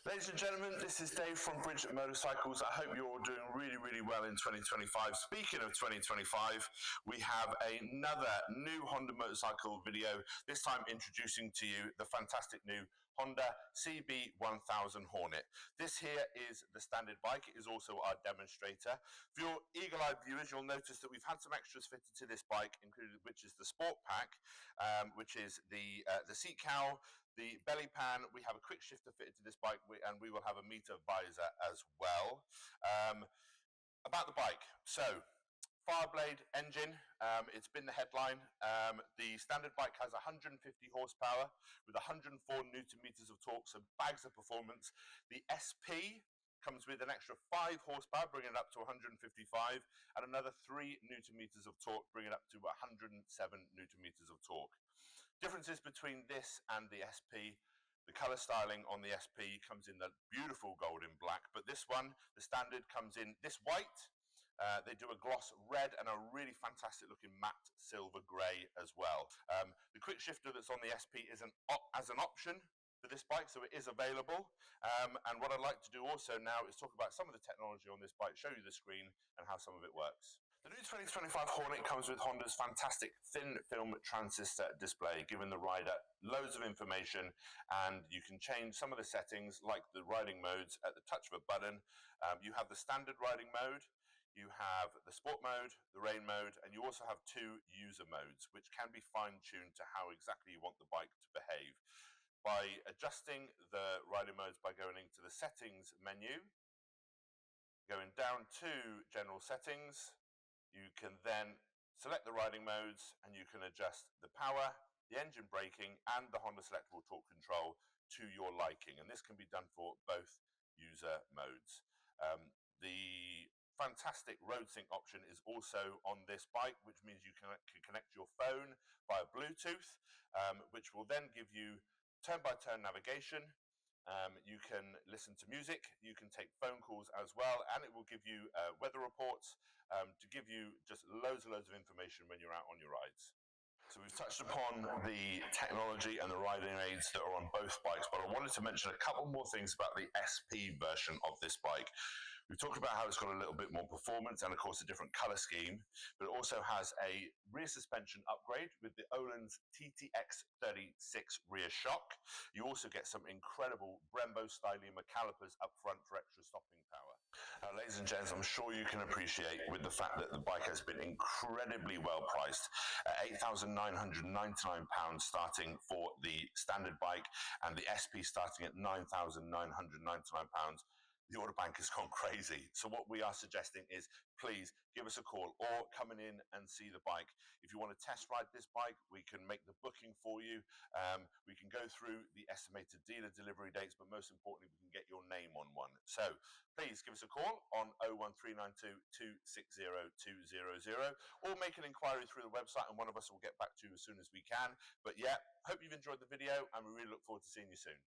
Ladies and gentlemen, this is Dave from Bridge Motorcycles. I hope you're all doing really well in 2025. Speaking of 2025, we have another new Honda motorcycle video, this time introducing to you the fantastic new Honda CB1000 Hornet. This here is the standard bike. It is also our demonstrator. For your eagle-eyed viewers, you'll notice that we've had some extras fitted to this bike, included which is the Sport Pack, which is the seat cowl, the belly pan. We have a quick shifter fitted to this bike, and we will have a meter visor as well. About the bike, so Fireblade engine, it's been the headline. The standard bike has 150 horsepower with 104 newton meters of torque, so bags of performance. The SP comes with an extra 5 horsepower, bringing it up to 155, and another 3 newton meters of torque, bringing it up to 107 newton meters of torque. Differences between this and the SP: the color styling on the SP comes in the beautiful golden black, but this one, the standard, comes in this white. They do a gloss red and a really fantastic looking matte silver grey as well. The quick shifter that's on the SP is as an option for this bike, so it is available. And what I'd like to do also now is talk about some of the technology on this bike, show you the screen and how some of it works. The new 2025 Hornet comes with Honda's fantastic thin film transistor display, giving the rider loads of information, and you can change some of the settings like the riding modes at the touch of a button. You have the standard riding mode, you have the sport mode, the rain mode, and you also have 2 user modes, which can be fine-tuned to how exactly you want the bike to behave. By adjusting the riding modes by going into the settings menu, going down to general settings, you can then select the riding modes and you can adjust the power, the engine braking, and the Honda selectable torque control to your liking. And this can be done for both user modes. The fantastic road sync option is also on this bike, which means you can connect your phone via Bluetooth, which will then give you turn-by-turn navigation. You can listen to music, you can take phone calls as well, and it will give you weather reports to give you just loads of information when you're out on your rides. So we've touched upon the technology and the riding aids that are on both bikes, but I wanted to mention a couple more things about the SP version of this bike. We've talked about how it's got a little bit more performance and, of course, a different color scheme, but it also has a rear suspension upgrade with the Öhlins TTX36 rear shock. You also get some incredible Brembo Stylium calipers up front for extra stopping power. Now, ladies and gents, I'm sure you can appreciate with the fact that the bike has been incredibly well priced at £8,999 starting for the standard bike, and the SP starting at £9,999. The order bank has gone crazy. So what we are suggesting is, please give us a call or coming in and see the bike. If you want to test ride this bike, we can make the booking for you. We can go through the estimated dealer delivery dates, but most importantly, we can get your name on one. So please give us a call on 01392 260 200, or make an inquiry through the website and one of us will get back to you as soon as we can. But yeah, hope you've enjoyed the video and we really look forward to seeing you soon.